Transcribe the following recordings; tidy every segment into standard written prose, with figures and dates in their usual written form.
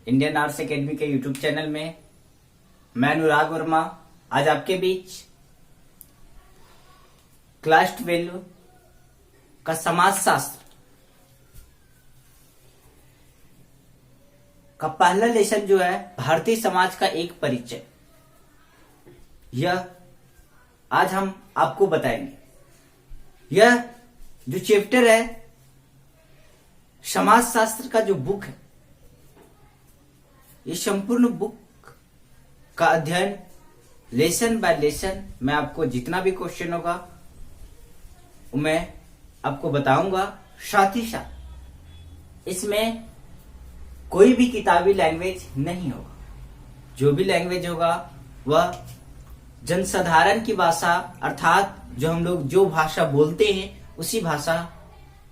Indian arts academy के YouTube channel में। मैं अनुराग वर्मा आज आपके बीच क्लास 12 का समाजशास्त्र का पहला लेसन जो है भारतीय समाज का एक परिचय, यह आज हम आपको बताएंगे। यह जो चैप्टर है समाजशास्त्र का जो बुक है, ये संपूर्ण बुक का अध्ययन लेसन बाय लेसन मैं आपको जितना भी क्वेश्चन होगा वो मैं आपको बताऊंगा। साथ ही साथ इसमें कोई भी किताबी लैंग्वेज नहीं होगा। जो भी लैंग्वेज होगा वह जनसाधारण की भाषा, अर्थात जो हम लोग जो भाषा बोलते हैं उसी भाषा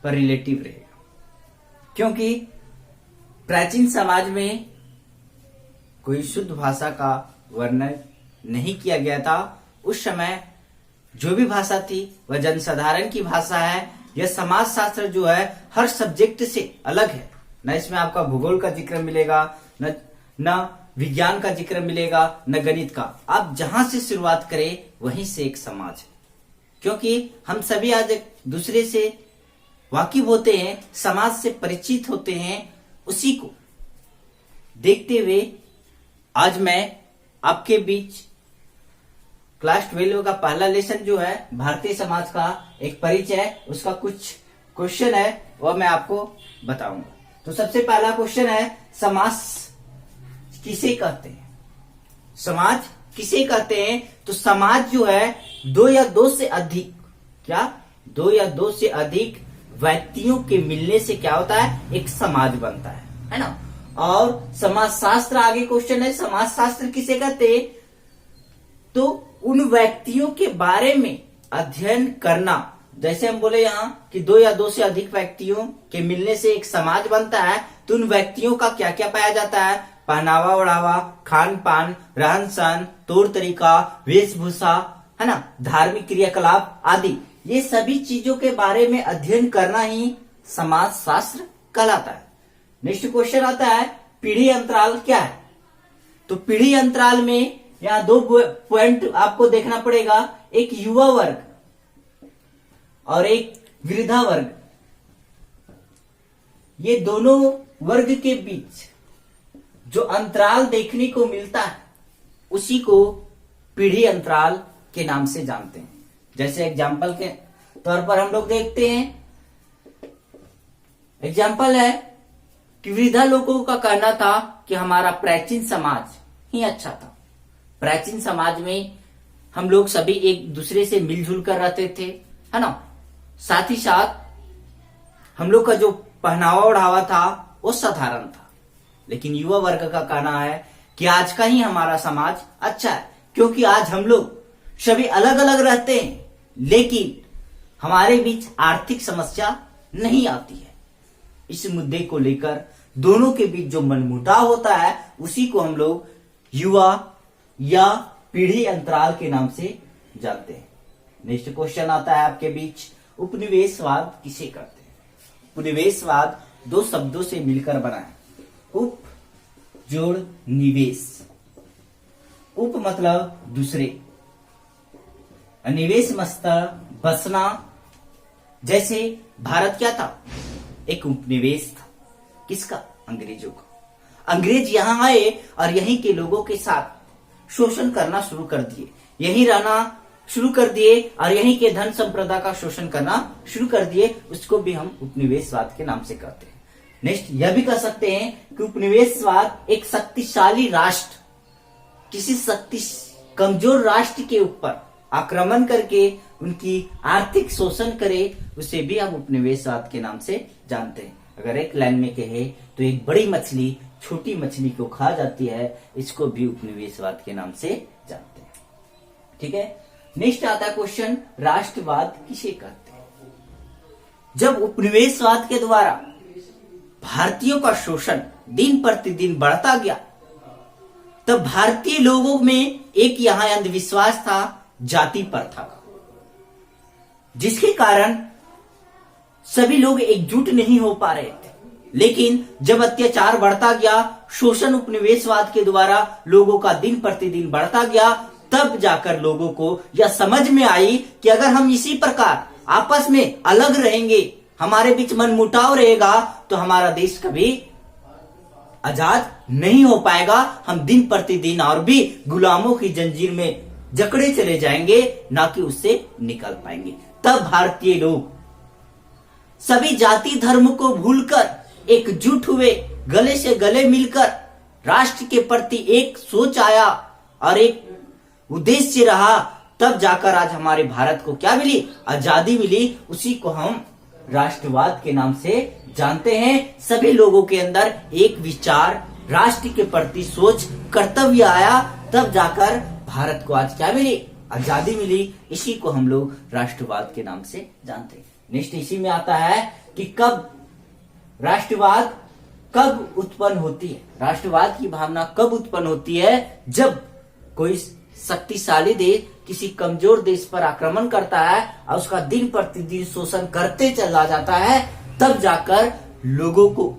पर रिलेटिव रहेगा। क्योंकि प्राचीन समाज में कोई शुद्ध भाषा का वर्णन नहीं किया गया था। उस समय जो भी भाषा थी वह जनसाधारण की भाषा है। यह समाजशास्त्र जो है हर सब्जेक्ट से अलग है। न इसमें आपका भूगोल का जिक्र मिलेगा, न विज्ञान का जिक्र मिलेगा, न गणित का। आप जहां से शुरुआत करें वहीं से एक समाज है। क्योंकि हम सभी आज एक दूसरे से वाकिफ होते हैं, समाज से परिचित होते हैं। उसी को देखते हुए आज मैं आपके बीच क्लास 12 का पहला लेसन जो है भारतीय समाज का एक परिचय, उसका कुछ क्वेश्चन है वह मैं आपको बताऊंगा। तो सबसे पहला क्वेश्चन है, समाज किसे कहते हैं? समाज किसे कहते हैं? तो समाज जो है दो या दो से अधिक, क्या दो या दो से अधिक व्यक्तियों के मिलने से क्या होता है, एक समाज बनता है ना। और समाजशास्त्र आगे क्वेश्चन है, समाजशास्त्र किसे कहते हैं? तो उन व्यक्तियों के बारे में अध्ययन करना। जैसे हम बोले यहाँ कि दो या दो से अधिक व्यक्तियों के मिलने से एक समाज बनता है, तो उन व्यक्तियों का क्या क्या पाया जाता है? पहनावा ओढ़ावा, खान पान, रहन सहन, तौर तरीका, वेशभूषा, है ना, धार्मिक क्रियाकलाप आदि। ये सभी चीजों के बारे में अध्ययन करना ही समाजशास्त्र कहलाता है। नेक्स्ट क्वेश्चन आता है, पीढ़ी अंतराल क्या है? तो पीढ़ी अंतराल में यहाँ दो पॉइंट आपको देखना पड़ेगा, एक युवा वर्ग और एक वृद्धा वर्ग। ये दोनों वर्ग के बीच जो अंतराल देखने को मिलता है उसी को पीढ़ी अंतराल के नाम से जानते हैं। जैसे एग्जाम्पल के तौर पर हम लोग देखते हैं, एग्जाम्पल है कि वृद्धा लोगों का कहना था कि हमारा प्राचीन समाज ही अच्छा था। प्राचीन समाज में हम लोग सभी एक दूसरे से मिलजुल कर रहते थे, है ना। साथ ही साथ हम लोग का जो पहनावा ओढ़ावा था वो साधारण था। लेकिन युवा वर्ग का कहना है कि आज का ही हमारा समाज अच्छा है, क्योंकि आज हम लोग सभी अलग अलग रहते हैं लेकिन हमारे बीच आर्थिक समस्या नहीं आती है। इस मुद्दे को लेकर दोनों के बीच जो मनमुटाव होता है उसी को हम लोग युवा या पीढ़ी अंतराल के नाम से जानते हैं। नेक्स्ट क्वेश्चन आता है आपके बीच, उपनिवेशवाद किसे कहते हैं? उपनिवेशवाद दो शब्दों से मिलकर बना है, उप जोड़ निवेश। उप मतलब दूसरे, निवेश मतलब बसना। जैसे भारत क्या था, एक उपनिवेश था। किसका? अंग्रेजों का। अंग्रेज यहां आए और यहीं के लोगों के साथ शोषण करना शुरू कर दिए, यहीं रहना शुरू कर दिए और यहीं के धन संपदा का शोषण करना शुरू कर दिए। उसको भी हम उपनिवेशवाद के नाम से कहते हैं। नेक्स्ट यह भी कह सकते हैं कि उपनिवेशवाद एक शक्तिशाली राष्ट्र किसी कमजोर राष्ट्र के ऊपर आक्रमण करके उनकी आर्थिक शोषण करे, उसे भी हम उपनिवेशवाद के नाम से जानते हैं। अगर एक लाइन में कहे तो एक बड़ी मछली छोटी मछली को खा जाती है, इसको भी उपनिवेशवाद के नाम से जानते हैं। ठीक है। नेक्स्ट आता है क्वेश्चन, राष्ट्रवाद किसे कहते हैं? जब उपनिवेशवाद के द्वारा भारतीयों का शोषण दिन प्रतिदिन बढ़ता गया तब भारतीय लोगों में एक यहां अंधविश्वास था, जाति प्रथा का, जिसके कारण सभी लोग एकजुट नहीं हो पा रहे थे। लेकिन जब अत्याचार बढ़ता गया, शोषण उपनिवेशवाद के द्वारा लोगों का दिन प्रतिदिन बढ़ता गया, तब जाकर लोगों को यह समझ में आई कि अगर हम इसी प्रकार आपस में अलग रहेंगे, हमारे बीच मनमुटाव रहेगा, तो हमारा देश कभी आजाद नहीं हो पाएगा। हम दिन प्रतिदिन और भी गुलामों की जंजीर में जकड़े चले जाएंगे, ना कि उससे निकल पाएंगे। तब भारतीय लोग सभी जाति धर्म को भूलकर एकजुट हुए, गले से गले मिलकर राष्ट्र के प्रति एक सोच आया और एक उद्देश्य रहा। तब जाकर आज हमारे भारत को क्या मिली? आजादी मिली। उसी को हम राष्ट्रवाद के नाम से जानते हैं। सभी लोगों के अंदर एक विचार, राष्ट्र के प्रति सोच, कर्तव्य आया, तब जाकर भारत को आज क्या मिली? आजादी मिली। इसी को हम लोग राष्ट्रवाद के नाम से जानते हैं। नेक्स्ट इसी में आता है कि कब राष्ट्रवाद कब उत्पन्न होती है। राष्ट्रवाद की भावना कब उत्पन्न होती है? जब कोई शक्तिशाली देश किसी कमजोर देश पर आक्रमण करता है और उसका दिन प्रतिदिन शोषण करते चला जाता है, तब जाकर लोगों को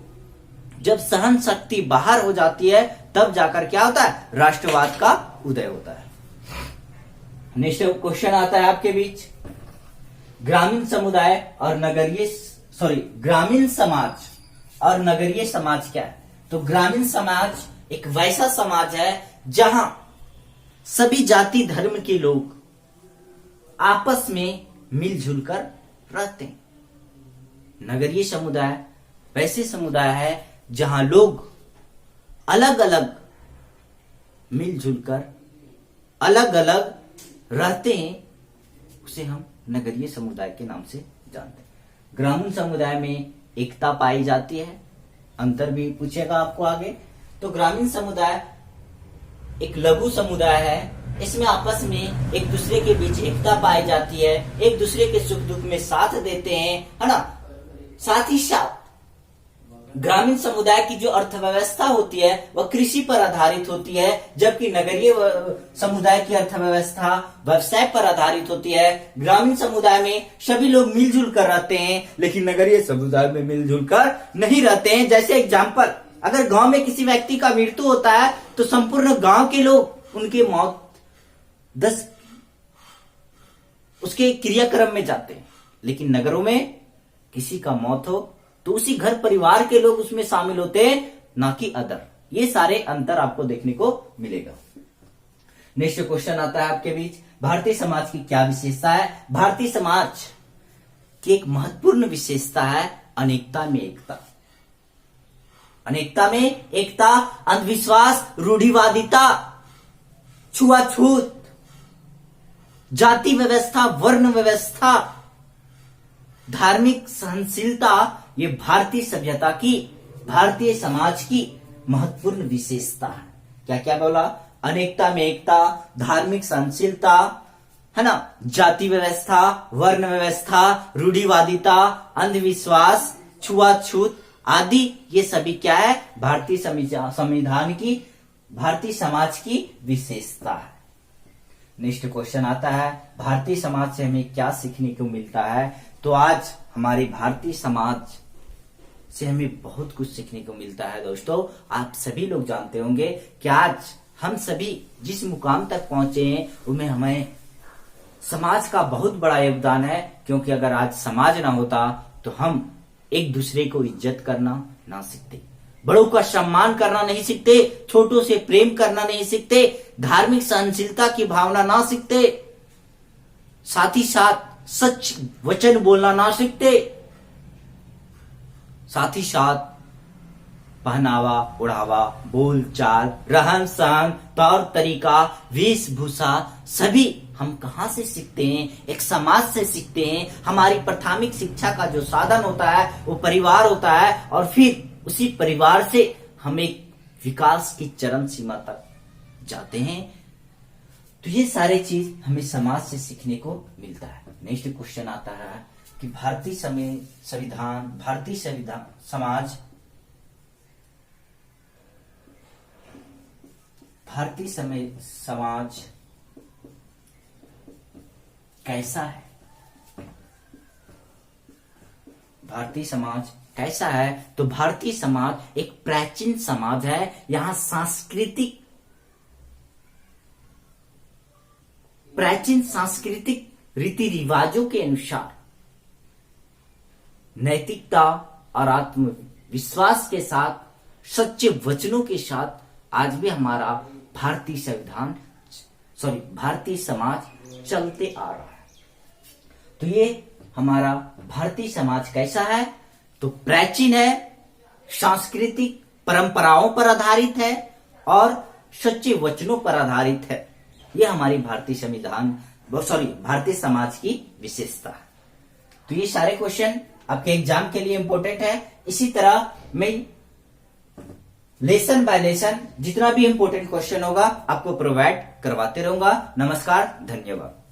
जब सहन शक्ति बाहर हो जाती है, तब जाकर क्या होता है? राष्ट्रवाद का उदय होता है। नेक्स्ट क्वेश्चन आता है आपके बीच, ग्रामीण समुदाय और ग्रामीण समाज और नगरीय समाज क्या है? तो ग्रामीण समाज एक वैसा समाज है जहां सभी जाति धर्म के लोग आपस में मिलजुल कर रहते हैं। नगरीय समुदाय वैसे समुदाय है जहां लोग अलग अलग मिलजुल कर अलग अलग रहते हैं, उसे हम नगरीय समुदाय के नाम से जानते हैं। ग्रामीण समुदाय में एकता पाई जाती है। अंतर भी पूछेगा आपको आगे। तो ग्रामीण समुदाय एक लघु समुदाय है। इसमें आपस में एक दूसरे के बीच एकता पाई जाती है, एक दूसरे के सुख दुख में साथ देते हैं, है ना। साथ ही साथ ग्रामीण समुदाय की जो अर्थव्यवस्था होती है वह कृषि पर आधारित होती है, जबकि नगरीय समुदाय की अर्थव्यवस्था व्यवसाय पर आधारित होती है। ग्रामीण समुदाय में सभी लोग मिलजुल कर रहते हैं, लेकिन नगरीय समुदाय में मिलजुल कर नहीं रहते हैं। जैसे एग्जाम्पल, अगर गांव में किसी व्यक्ति का मृत्यु होता है तो संपूर्ण गांव के लोग उनके मौत 10 उसके क्रियाक्रम में जाते हैं, लेकिन नगरों में किसी का मौत हो तो उसी घर परिवार के लोग उसमें शामिल होते हैं, ना कि अदर। ये सारे अंतर आपको देखने को मिलेगा। नेक्स्ट क्वेश्चन आता है आपके बीच, भारतीय समाज की क्या विशेषता है? भारतीय समाज की एक महत्वपूर्ण विशेषता है अनेकता में एकता। अनेकता में एकता, अंधविश्वास, रूढ़िवादिता, छुआछूत, जाति व्यवस्था, वर्ण व्यवस्था, धार्मिक सहनशीलता, ये भारतीय सभ्यता की, भारतीय समाज की महत्वपूर्ण विशेषता है। क्या क्या बोला? अनेकता में एकता, धार्मिक सहनशीलता, है ना, जाति व्यवस्था, वर्ण व्यवस्था, रूढ़िवादिता, अंधविश्वास, छुआछूत आदि, ये सभी क्या है? भारतीय संविधान की, भारतीय समाज की विशेषता है। नेक्स्ट क्वेश्चन आता है, भारतीय समाज से हमें क्या सीखने को मिलता है? तो आज हमारे भारतीय समाज से हमें बहुत कुछ सीखने को मिलता है। दोस्तों, आप सभी लोग जानते होंगे कि आज हम सभी जिस मुकाम तक पहुंचे हैं उनमें हमें समाज का बहुत बड़ा योगदान है, क्योंकि अगर आज समाज ना होता तो हम एक दूसरे को इज्जत करना ना सीखते, बड़ों का सम्मान करना नहीं सीखते, छोटों से प्रेम करना नहीं सीखते, धार्मिक सहनशीलता की भावना ना सीखते, साथ ही साथ सच वचन बोलना ना सीखते, साथ ही साथ पहनावा ओढ़ावा, बोल चाल, रहन सहन, तौर तरीका, वेशभूषा सभी हम कहां से सीखते हैं? एक समाज से सीखते हैं। हमारी प्राथमिक शिक्षा का जो साधन होता है वो परिवार होता है, और फिर उसी परिवार से हम एक विकास की चरम सीमा तक जाते हैं। तो ये सारे चीज हमें समाज से सीखने को मिलता है। नेक्स्ट क्वेश्चन आता है कि भारतीय समाज कैसा है? भारतीय समाज कैसा है? तो भारतीय समाज एक प्राचीन समाज है। यहां प्राचीन सांस्कृतिक रीति रिवाजों के अनुसार नैतिकता और आत्मविश्वास के साथ, सच्चे वचनों के साथ आज भी हमारा भारतीय समाज चलते आ रहा है। तो ये हमारा भारतीय समाज कैसा है? तो प्राचीन है, सांस्कृतिक परंपराओं पर आधारित है और सच्चे वचनों पर आधारित है। ये हमारी भारतीय समाज की विशेषता है। तो ये सारे क्वेश्चन आपके एग्जाम के लिए इंपॉर्टेंट है। इसी तरह मैं लेसन बाय लेसन जितना भी इंपॉर्टेंट क्वेश्चन होगा आपको प्रोवाइड करवाते रहूंगा। नमस्कार, धन्यवाद।